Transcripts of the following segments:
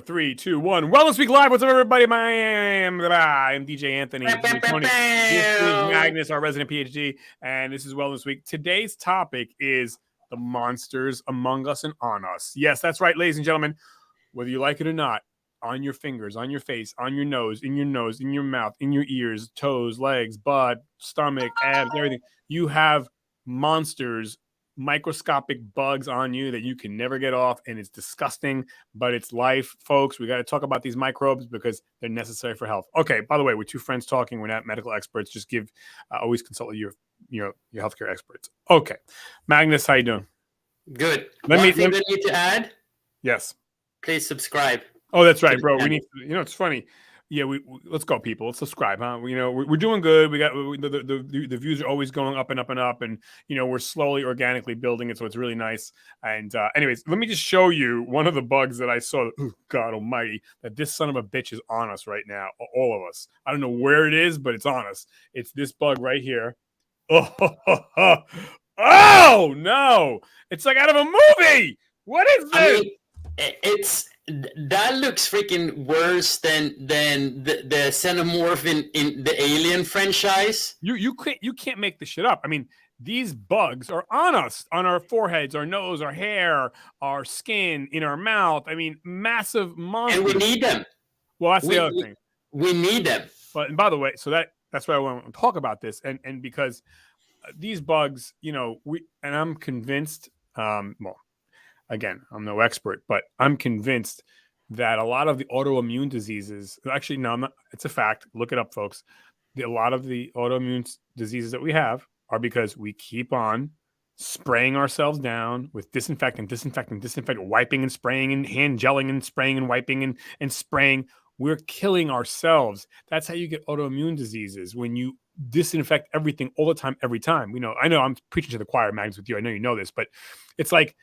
Three, two, one. Wellness Week Live. What's up, everybody? I'm DJ Anthony. This is Tony. This is Magnus, our resident PhD, and this is Wellness Week. Today's topic is the monsters among us and on us. Yes, that's right, ladies and gentlemen. Whether you like it or not, on your fingers, on your face, on your nose, in your mouth, in your ears, toes, legs, butt, stomach, abs, everything. You have monsters, microscopic bugs on you that you can never get off, and it's disgusting, but it's life, folks. We got to talk about these microbes because they're necessary for health. Okay, by the way, we're two friends talking. We're not medical experts. Just always consult your healthcare experts. Okay, Magnus, how you doing? Good. One thing I need to add. Yes. Please subscribe. Oh, that's right, bro. We need to, it's funny. Yeah, we let's go, people. Let's subscribe, huh? We're doing good. We got the views are always going up and up and up, and we're slowly organically building it, so it's really nice. And anyways, let me just show you one of the bugs that I saw. Oh, God Almighty, that this son of a bitch is on us right now, all of us. I don't know where it is, but it's on us. It's this bug right here. Oh no! It's like out of a movie. What is this? That looks freaking worse than the xenomorph in the Alien franchise. You can't make this shit up. I mean, these bugs are on us, on our foreheads, our nose, our hair, our skin, in our mouth. I mean, massive monsters. And we need them. Well, that's the other thing. We need them. But and by the way, so that's why I want to talk about this, and because these bugs, I'm convinced. Well, again, I'm no expert, but I'm convinced that a lot of the autoimmune diseases, actually, no, I'm not, it's a fact. Look it up, folks. A lot of the autoimmune diseases that we have are because we keep on spraying ourselves down with disinfectant, wiping and spraying and hand gelling and spraying and wiping and spraying. We're killing ourselves. That's how you get autoimmune diseases, when you disinfect everything all the time, every time. I know I'm preaching to the choir, Magnus, with you. I know you know this, but it's like,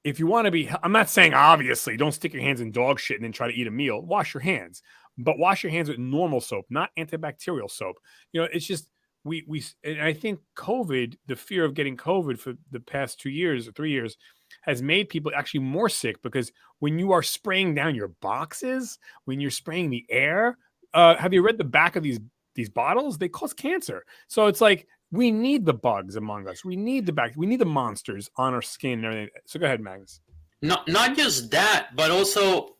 if you want to be, I'm not saying obviously don't stick your hands in dog shit and then try to eat a meal. Wash your hands, but wash your hands with normal soap, not antibacterial soap. It's just, and I think COVID, the fear of getting COVID for the past 2 years or 3 years has made people actually more sick, because when you are spraying down your boxes, when you're spraying the air, have you read the back of these bottles? They cause cancer. So it's like, we need the bugs among us. We need the monsters on our skin and everything. So go ahead, Magnus. Not just that, but also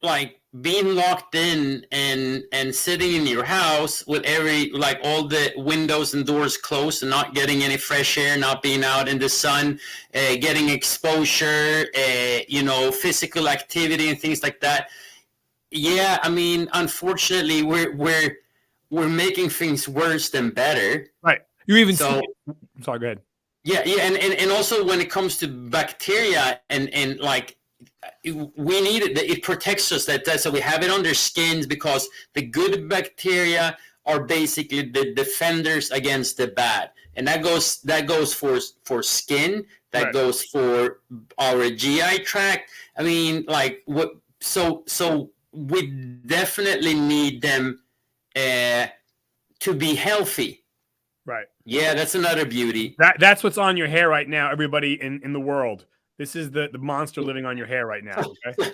like being locked in and sitting in your house with all the windows and doors closed and not getting any fresh air, not being out in the sun, getting exposure, physical activity and things like that. Yeah, I mean, unfortunately, we're making things worse than better. Right. You even sorry, go ahead. Yeah, and also when it comes to bacteria and like, we need it. It protects us. So we have it on their skins, because the good bacteria are basically the defenders against the bad, and that goes for skin. That right. goes for our GI tract. I mean, like what? So we definitely need them to be healthy. Right. Yeah, that's another beauty. That's what's on your hair right now, everybody in the world. This is the monster living on your hair right now. Okay.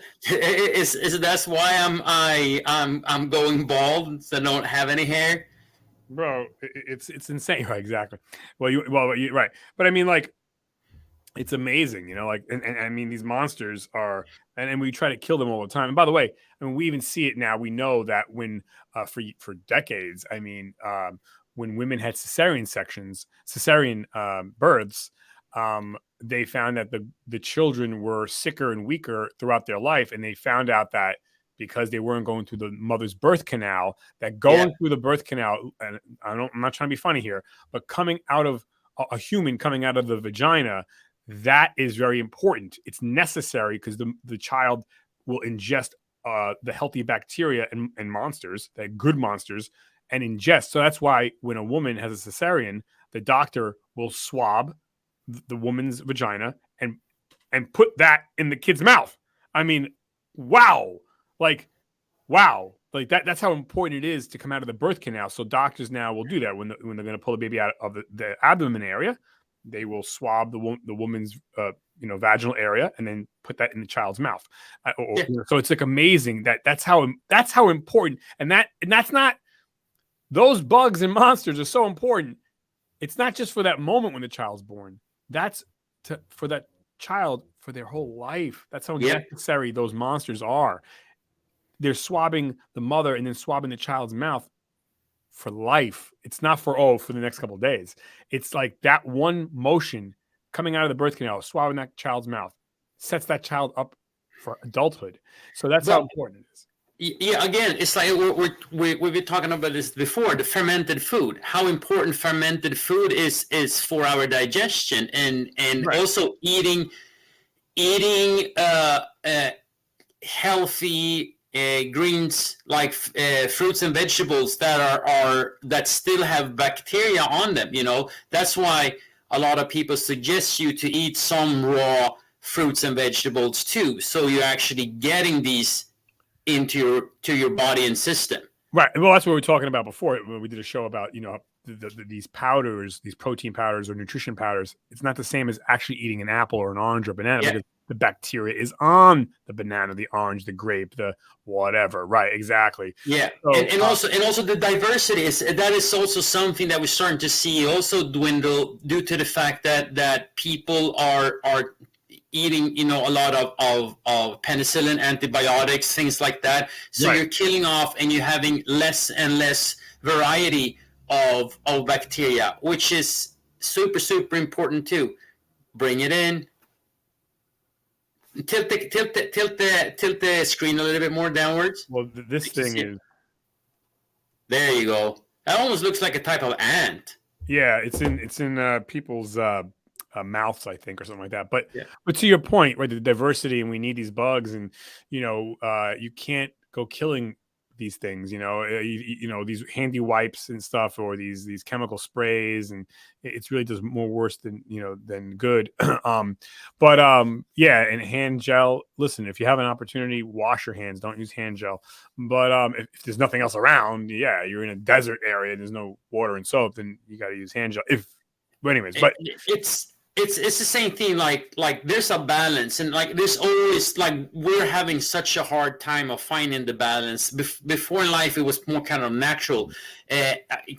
That's why I'm going bald, so I don't have any hair. Bro, it's insane. Right, exactly. Well, you're right. But I mean, like, it's amazing, and I mean, these monsters are, and we try to kill them all the time. And by the way, I mean, we even see it now. We know that when for decades, I mean, when women had cesarean births, they found that the children were sicker and weaker throughout their life, and they found out that because they weren't going through the mother's birth canal, that going through the birth canal, and I'm not trying to be funny here, but coming out of a human coming out of the vagina, that is very important. It's necessary, because the child will ingest the healthy bacteria and monsters, that good monsters, and ingest. So that's why when a woman has a cesarean, the doctor will swab the woman's vagina and put that in the kid's mouth. I mean, wow. Like that's how important it is to come out of the birth canal. So doctors now will do that when they're going to pull the baby out of the abdomen area. they will swab the woman's vaginal area and then put that in the child's mouth. So it's like amazing that's how important, and that's not, those bugs and monsters are so important. It's not just for that moment when the child's born. That's for that child for their whole life. That's how necessary those monsters are. They're swabbing the mother and then swabbing the child's mouth for life. It's not for the next couple of days. It's like that one motion coming out of the birth canal, swabbing that child's mouth, sets that child up for adulthood. So that's how important it is. Yeah, again, it's like we've been talking about this before, the fermented food, how important fermented food is for our digestion, and also eating healthy greens like fruits and vegetables that still have bacteria on them. That's why a lot of people suggest you to eat some raw fruits and vegetables too, so you're actually getting these into your body and system. Right. Well, that's what we were talking about before when we did a show about these powders, these protein powders or nutrition powders. It's not the same as actually eating an apple or an orange or a banana, because the bacteria is on the banana, the orange, the grape, the whatever. Right. Exactly. Yeah. So, and also the diversity is also something that we're starting to see also dwindle due to the fact that people are eating, a lot of penicillin, antibiotics, things like that. So you're killing off, and you're having less and less variety of bacteria, which is super, super important too. Bring it in. Tilt the screen a little bit more downwards. Well, this thing is. There you go. That almost looks like a type of ant. Yeah, it's in people's mouths, I think, or something like that. But to your point, right, the diversity, and we need these bugs, and you can't go killing these things, these handy wipes and stuff, or these chemical sprays, and it's really does more worse than good. And hand gel. Listen, if you have an opportunity, wash your hands. Don't use hand gel. But if there's nothing else around, you're in a desert area and there's no water and soap, then you got to use hand gel. But it's the same thing. Like there's a balance, and like there's always, like, we're having such a hard time of finding the balance. Before in life, it was more kind of natural.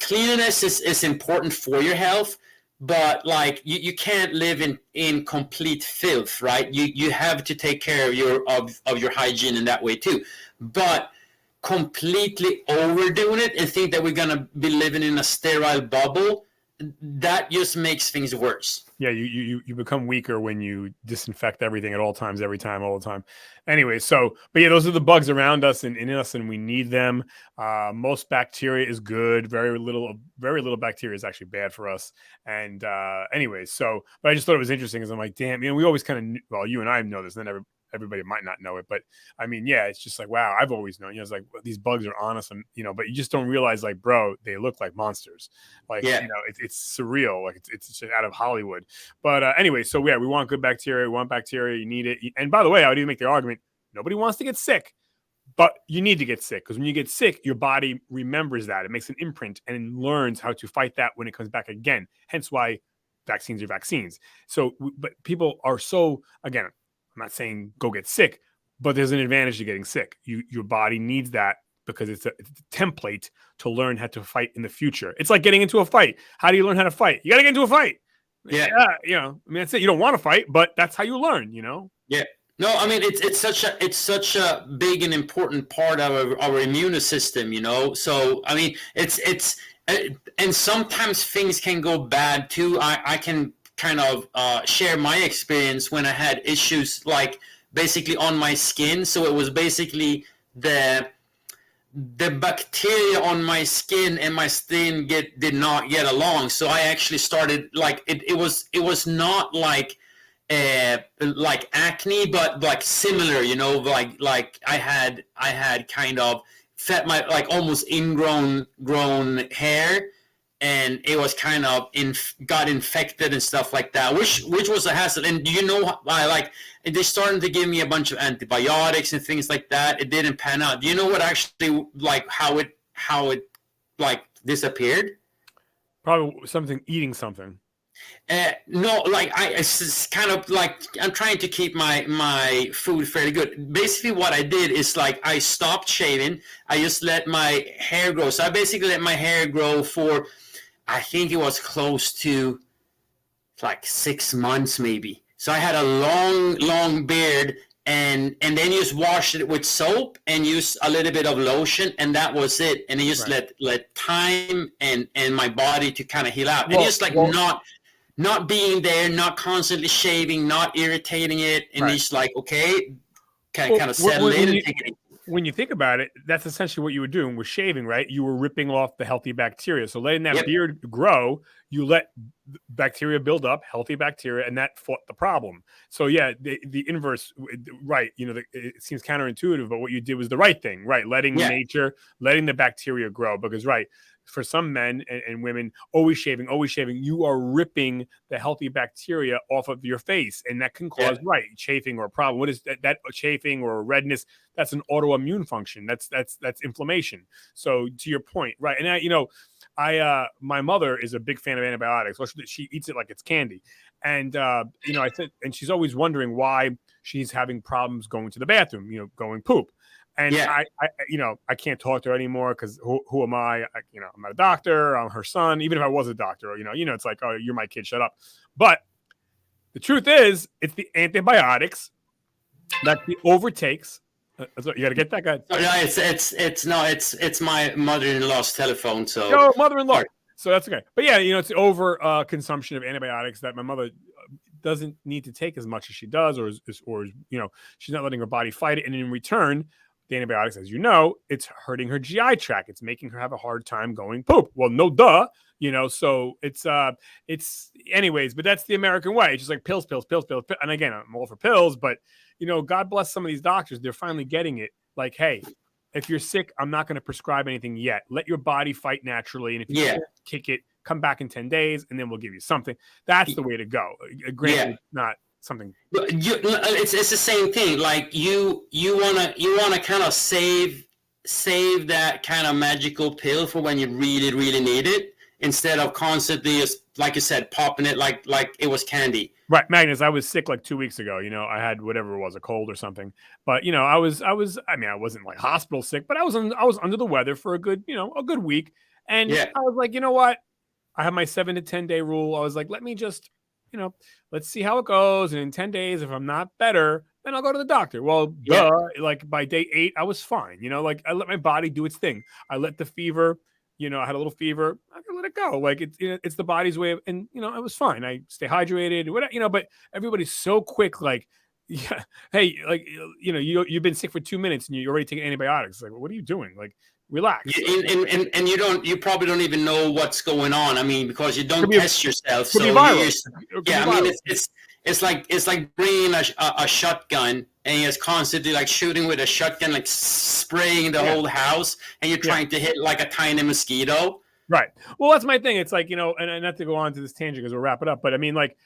Cleanliness is important for your health, but like you can't live in complete filth, right? You have to take care of your hygiene in that way too. But completely overdoing it and think that we're gonna be living in a sterile bubble, that just makes things worse. Yeah, you become weaker when you disinfect everything at all times, every time, all the time. Anyway, but those are the bugs around us and in us, and we need them. Most bacteria is good. Very little bacteria is actually bad for us. And but I just thought it was interesting, because I'm like, damn, we always kind of, you and I know this, and then everybody might not know it, but I mean, it's just like, wow, I've always known, it's like, these bugs are on us, and but you just don't realize, like, bro, they look like monsters. Like, it's surreal. Like it's out of Hollywood. But anyway, so we want good bacteria. We want bacteria. You need it. And by the way, I would even make the argument, nobody wants to get sick, but you need to get sick, because when you get sick, your body remembers that. It makes an imprint and learns how to fight that when it comes back again. Hence why vaccines are vaccines. So, but people are so, again, I'm not saying go get sick, but there's an advantage to getting sick. Your body needs that, because it's a template to learn how to fight in the future. It's like getting into a fight. How do you learn how to fight? You got to get into a fight. Yeah. That's it. You don't want to fight, but that's how you learn, Yeah. No, I mean, it's such a big and important part of our immune system, So, I mean, it's and sometimes things can go bad too. I can kind of share my experience when I had issues, like basically on my skin. So it was basically the bacteria on my skin and my skin did not get along. So I actually started, like, it was not like acne, but like similar, like I had kind of my, like, almost ingrown hair, and it was kind of got infected and stuff like that, which was a hassle. And they started to give me a bunch of antibiotics and things like that. It didn't pan out. Do you know what actually, like, how it like disappeared? Probably eating something. No, like it's just kind of like I'm trying to keep my food fairly good. Basically, what I did is like I stopped shaving. I just let my hair grow. So I basically let my hair grow for, I think it was close to like 6 months maybe. So I had a long beard, and then you just wash it with soap and use a little bit of lotion, and that was it. And then just Right. let time and my body to kind of heal out, and Well, just like well, not being there, not constantly shaving, not irritating it, and right. he's like, okay, Well, kind of settle in and take it. when you think about it, that's essentially what you were doing with shaving, right? You were ripping off the healthy bacteria. So letting that Yep. beard grow, you let bacteria build up, healthy bacteria, and that fought the problem. So yeah, the inverse, right? You know, it seems counterintuitive, but what you did was the right thing, right? Letting Yeah. nature, letting the bacteria grow, because right. For some men and women, always shaving, you are ripping the healthy bacteria off of your face, and that can cause Yeah. right chafing or a problem. What is that chafing or redness? That's an autoimmune function. That's inflammation. So to your point, right? And I my mother is a big fan of antibiotics. She eats it like it's candy, and I said, and she's always wondering why she's having problems going to the bathroom. Going poop. And Yeah. I can't talk to her anymore because who am I? I'm not a doctor. I'm her son. Even if I was a doctor, it's like, oh, you're my kid. Shut up. But the truth is, it's the antibiotics that the overtakes. So you got to get that guy. No, it's my mother-in-law's telephone. So Yo, mother-in-law. sorry. So that's okay. But yeah, it's the over consumption of antibiotics that my mother doesn't need to take as much as she does, or she's not letting her body fight it, and in return, the antibiotics, as you know, it's hurting her GI tract. It's making her have a hard time going poop. Well, no duh, so it's anyways, but that's the American way. It's just like pills. And again, I'm all for pills, but God bless some of these doctors. They're finally getting it. Like, hey, if you're sick, I'm not going to prescribe anything yet. Let your body fight naturally. And if you can't kick it, come back in 10 days and then we'll give you something. That's the way to go. Granted, not something. It's the same thing. Like you wanna kind of save that kind of magical pill for when you really really need it, instead of constantly, like you said, popping it like it was candy. Right, Magnus. I was sick like 2 weeks ago. I had whatever it was, a cold or something. But I was. I mean, I wasn't like hospital sick, but I was under the weather for a good week. And I was like, you know what? I have my 7 to 10 day rule. I was like, let me just let's see how it goes. And in 10 days, if I'm not better, then I'll go to the doctor. Well, like by day 8, I was fine. Like I let my body do its thing. I let the fever, I had a little fever. I can let it go. Like it's the body's way of, and it was fine. I stay hydrated, whatever, but everybody's so quick. Like, yeah, hey, like, you've been sick for 2 minutes and you're already taking antibiotics. Like, what are you doing? Like, relax. And you probably don't even know what's going on. I mean, because you don't test yourself. So I mean, it's like bringing a shotgun and you're constantly like shooting with a shotgun, like spraying the whole house, and you're trying to hit like a tiny mosquito. Right. Well, that's my thing. It's like, and not to go on to this tangent because we'll wrap it up, but I mean, like,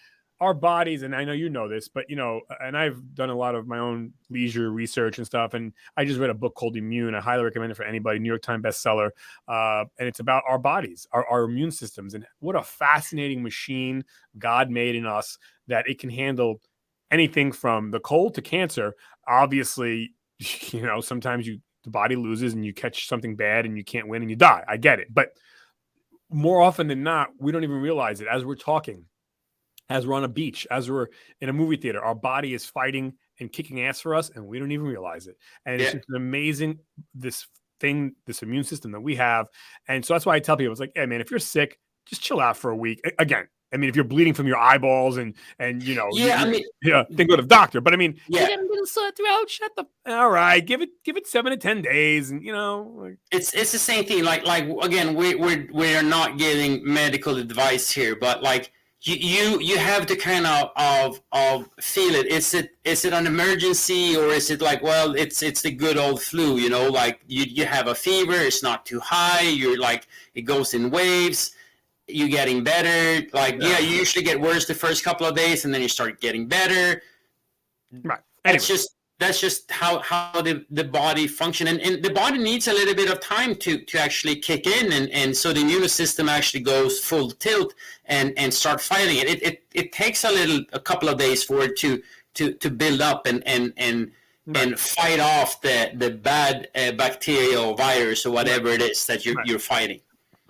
our bodies, and I know you know this, but and I've done a lot of my own leisure research and stuff, and I just read a book called Immune. I highly recommend it for anybody. New York Times bestseller, and it's about our bodies, our immune systems, and what a fascinating machine God made in us, that it can handle anything from the cold to cancer. Obviously, sometimes the body loses and you catch something bad and you can't win and you die. I get it, but more often than not, we don't even realize it as we're talking. As we're on a beach, as we're in a movie theater, our body is fighting and kicking ass for us, and we don't even realize it. And it's just an amazing, this immune system that we have. And so that's why I tell people, it's like, hey, man, if you're sick, just chill out for a week. Again, I mean, if you're bleeding from your eyeballs and then go to the doctor. But I mean, you get a little sore throat. All right, give it 7 to 10 days, and it's the same thing. Like again, we're not getting medical advice here, but like. You have to kind of feel it. Is it an emergency, or is it like, well, it's the good old flu, like you have a fever, it's not too high, you're like, it goes in waves, you're getting better. Like, you usually get worse the first couple of days and then you start getting better. Right. Anyway. It's just that's just how the body function, and the body needs a little bit of time to actually kick in, and so the immune system actually goes full tilt and start fighting it. It takes a couple of days for it to build up and fight off the bad bacteria or virus or whatever it is that you're fighting.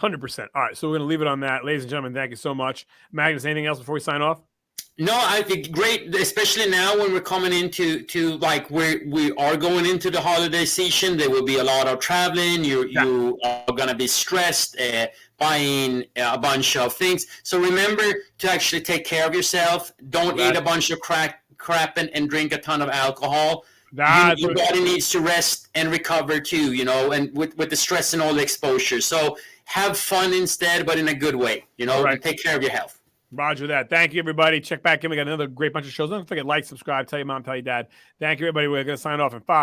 100%. All right, so we're going to leave it on that. Ladies and gentlemen, thank you so much. Magnus, anything else before we sign off? No, I think great, especially now when we're coming into like we are going into the holiday season. There will be a lot of traveling. You are gonna be stressed, buying a bunch of things. So remember to actually take care of yourself. Don't eat a bunch of crap and drink a ton of alcohol. Your body needs to rest and recover too, you know, and with the stress and all the exposure. So have fun instead, but in a good way, you know, and take care of your health. Roger that. Thank you, everybody. Check back in. We got another great bunch of shows. Don't forget, like, subscribe, tell your mom, tell your dad. Thank you, everybody. We're going to sign off in 5.